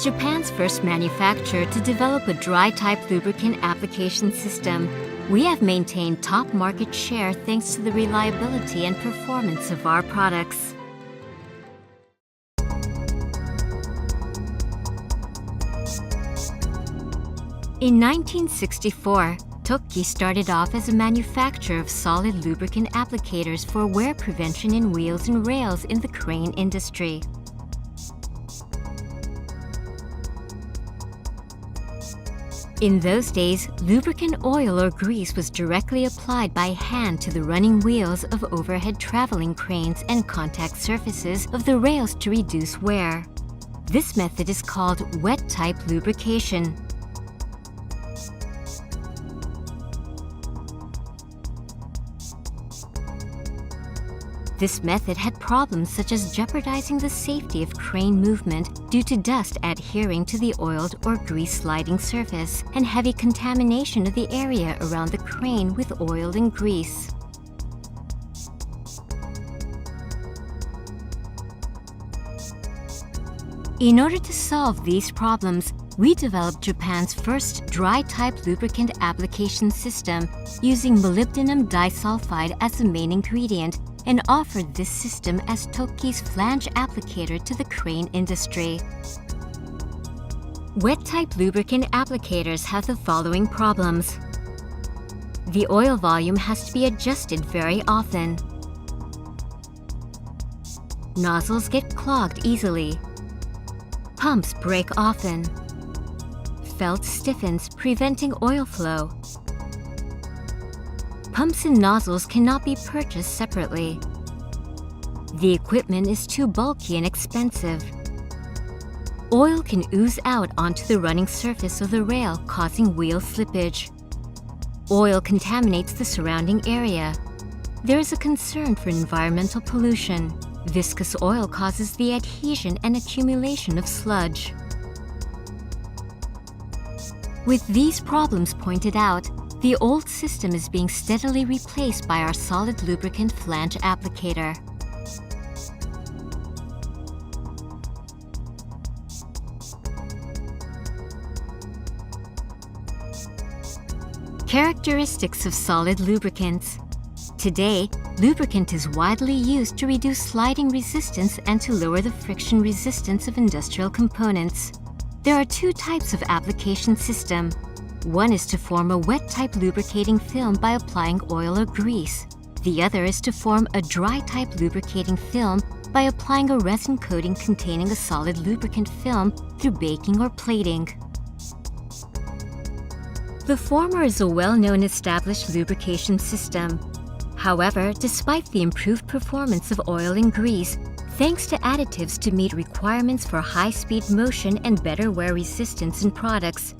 Japan's first manufacturer to develop a dry-type lubricant application system, we have maintained top market share thanks to the reliability and performance of our products. In 1964, TOKKI started off as a manufacturer of solid lubricant applicators for wear prevention in wheels and rails in the crane industry. In those days, lubricant oil or grease was directly applied by hand to the running wheels of overhead traveling cranes and contact surfaces of the rails to reduce wear. This method is called wet-type lubrication. This method had problems such as jeopardizing the safety of crane movement due to dust adhering to the oiled or grease-sliding surface and heavy contamination of the area around the crane with oil and grease. In order to solve these problems, we developed Japan's first dry-type lubricant application system using molybdenum disulfide as the main ingredient and offered this system as TOKKI's Flange Applicator to the crane industry. Wet-type lubricant applicators have the following problems. The oil volume has to be adjusted very often. Nozzles get clogged easily. Pumps break often. Felt stiffens, preventing oil flow. Pumps and nozzles cannot be purchased separately. The equipment is too bulky and expensive. Oil can ooze out onto the running surface of the rail, causing wheel slippage. Oil contaminates the surrounding area. There is a concern for environmental pollution. Viscous oil causes the adhesion and accumulation of sludge. With these problems pointed out, the old system is being steadily replaced by our solid lubricant flange applicator. Characteristics of solid lubricants. Today, lubricant is widely used to reduce sliding resistance and to lower the friction resistance of industrial components. There are two types of application system. One is to form a wet-type lubricating film by applying oil or grease. The other is to form a dry-type lubricating film by applying a resin coating containing a solid lubricant film through baking or plating. The former is a well-known established lubrication system. However, despite the improved performance of oil and grease, thanks to additives to meet requirements for high-speed motion and better wear resistance in products,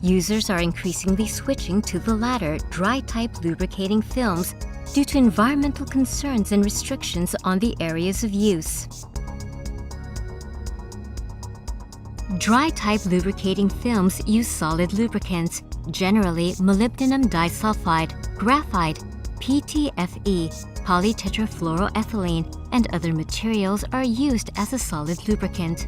users are increasingly switching to the latter dry-type lubricating films due to environmental concerns and restrictions on the areas of use. Dry-type lubricating films use solid lubricants, generally molybdenum disulfide, graphite, PTFE, polytetrafluoroethylene, and other materials are used as a solid lubricant.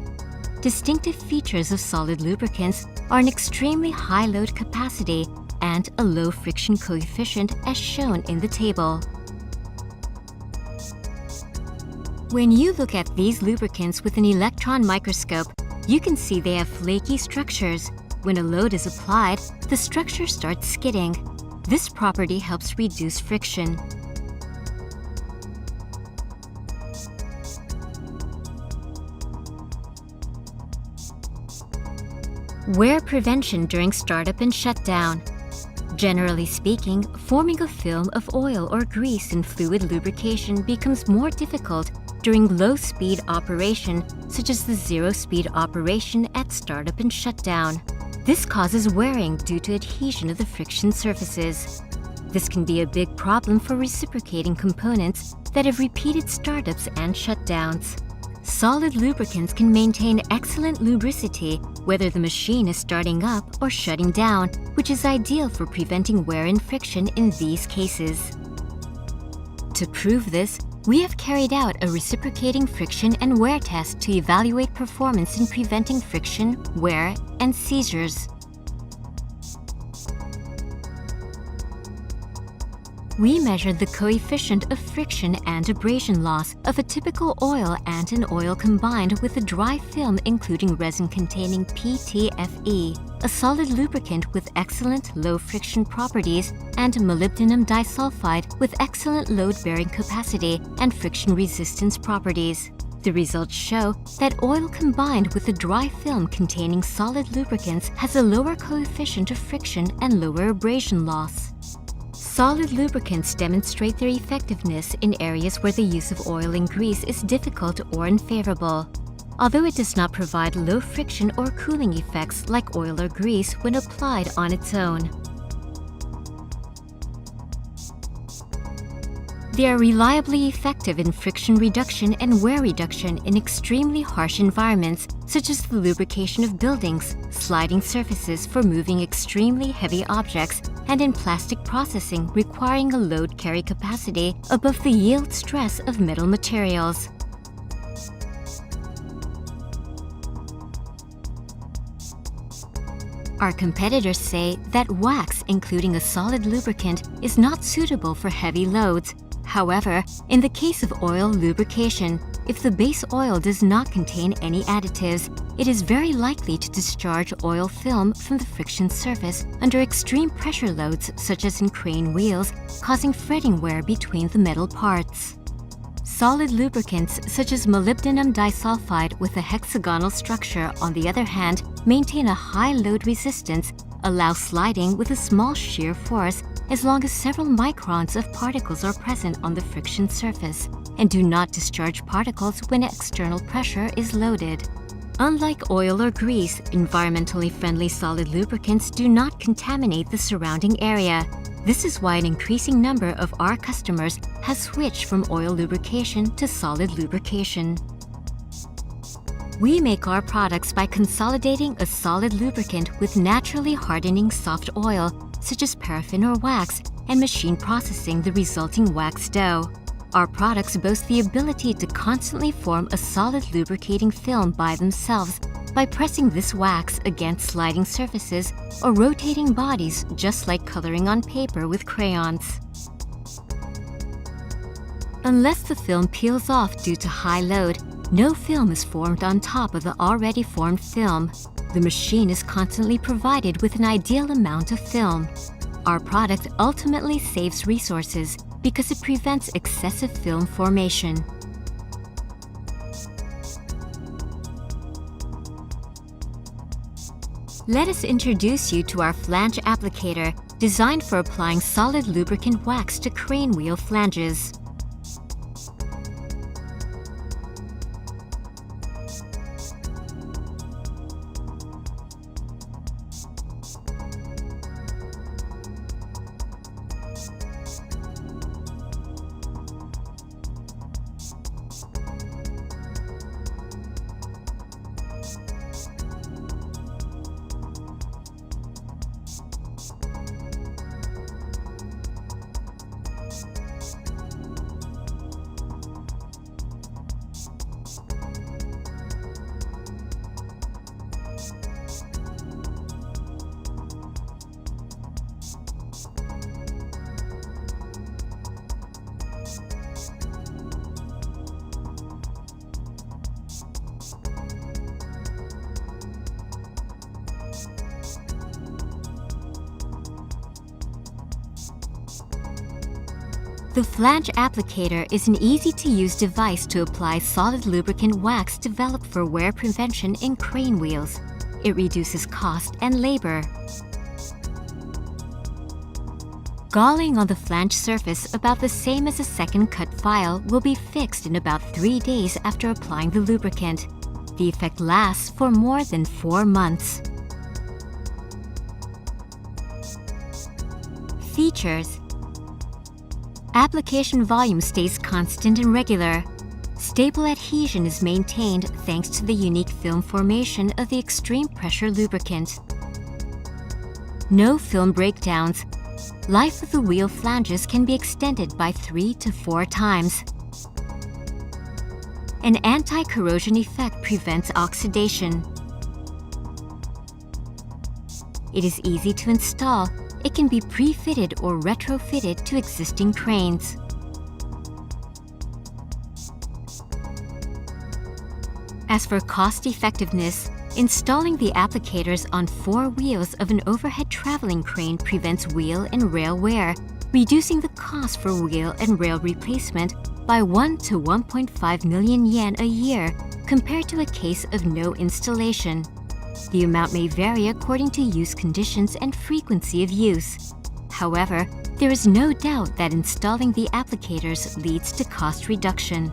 Distinctive features of solid lubricants are an extremely high load capacity and a low friction coefficient as shown in the table. When you look at these lubricants with an electron microscope, you can see they have flaky structures. When a load is applied, the structure starts skidding. This property helps reduce friction. Wear prevention during startup and shutdown. Generally speaking, forming a film of oil or grease in fluid lubrication becomes more difficult during low-speed operation, such as the zero-speed operation at startup and shutdown. This causes wearing due to adhesion of the friction surfaces. This can be a big problem for reciprocating components that have repeated startups and shutdowns. Solid lubricants can maintain excellent lubricity whether the machine is starting up or shutting down, which is ideal for preventing wear and friction in these cases. To prove this, We have carried out a reciprocating friction and wear test to evaluate performance in preventing friction, wear, and seizures. We measured the coefficient of friction and abrasion loss of a typical oil and an oil combined with a dry film including resin-containing PTFE, a solid lubricant with excellent low friction properties, and molybdenum disulfide with excellent load-bearing capacity and friction resistance properties. The results show that oil combined with a dry film containing solid lubricants has a lower coefficient of friction and lower abrasion loss. Solid lubricants demonstrate their effectiveness in areas where the use of oil and grease is difficult or unfavorable. Although it does not provide low friction or cooling effects like oil or grease when applied on its own. They are reliably effective in friction reduction and wear reduction in extremely harsh environments such as the lubrication of buildings, sliding surfaces for moving extremely heavy objects, and in plastic processing requiring a load carry capacity above the yield stress of metal materials. Our competitors say that wax, including a solid lubricant, is not suitable for heavy loads. However, in the case of oil lubrication, if the base oil does not contain any additives, it is very likely to discharge oil film from the friction surface under extreme pressure loads such as in crane wheels, causing fretting wear between the metal parts. Solid lubricants such as molybdenum disulfide with a hexagonal structure, on the other hand, maintain a high load resistance, allow sliding with a small shear force as long as several microns of particles are present on the friction surface, and do not discharge particles when external pressure is loaded. Unlike oil or grease, environmentally friendly solid lubricants do not contaminate the surrounding area. This is why an increasing number of our customers has switched from oil lubrication to solid lubrication. We make our products by consolidating a solid lubricant with naturally hardening soft oil, such as paraffin or wax, and machine processing the resulting wax dough. Our products boast the ability to constantly form a solid lubricating film by themselves by pressing this wax against sliding surfaces or rotating bodies, just like coloring on paper with crayons. Unless the film peels off due to high load, no film is formed on top of the already formed film. The machine is constantly provided with an ideal amount of film. Our product ultimately saves resources because it prevents excessive film formation. Let us introduce you to our Flange Applicator, designed for applying solid lubricant wax to crane wheel flanges. The Flange Applicator is an easy-to-use device to apply solid lubricant wax developed for wear prevention in crane wheels. It reduces cost and labor. Galling on the flange surface about the same as a second cut file will be fixed in about 3 days after applying the lubricant. The effect lasts for more than 4 months. Features: application volume stays constant and regular. Stable adhesion is maintained thanks to the unique film formation of the extreme pressure lubricant. No film breakdowns. Life of the wheel flanges can be extended by 3 to 4 times. An anti-corrosion effect prevents oxidation. It is easy to install. It can be pre-fitted or retrofitted to existing cranes. As for cost effectiveness, installing the applicators on 4 wheels of an overhead traveling crane prevents wheel and rail wear, reducing the cost for wheel and rail replacement by 1 to 1.5 million yen a year compared to a case of no installation. The amount may vary according to use conditions and frequency of use. However, there is no doubt that installing the applicators leads to cost reduction.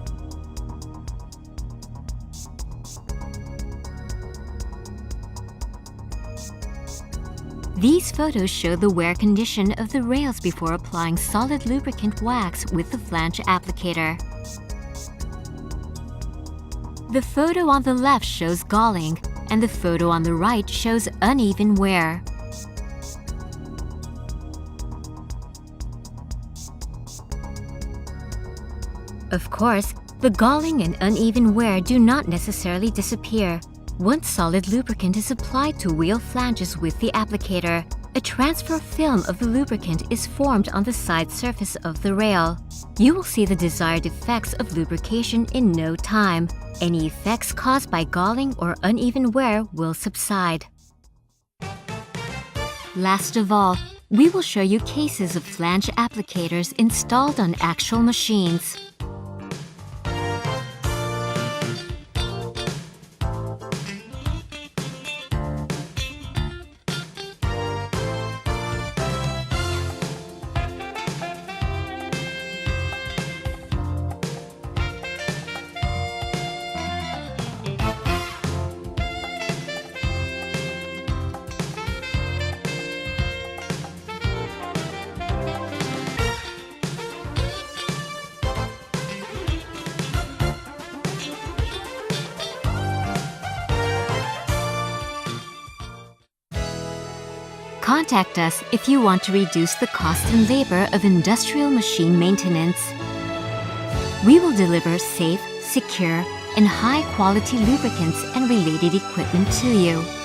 These photos show the wear condition of the rails before applying solid lubricant wax with the flange applicator. The photo on the left shows galling, and the photo on the right shows uneven wear. Of course, the galling and uneven wear do not necessarily disappear. Once solid lubricant is applied to wheel flanges with the applicator, a transfer film of the lubricant is formed on the side surface of the rail. You will see the desired effects of lubrication in no time. Any effects caused by galling or uneven wear will subside. Last of all, we will show you cases of flange applicators installed on actual machines. Contact us if you want to reduce the cost and labor of industrial machine maintenance. We will deliver safe, secure, and high-quality lubricants and related equipment to you.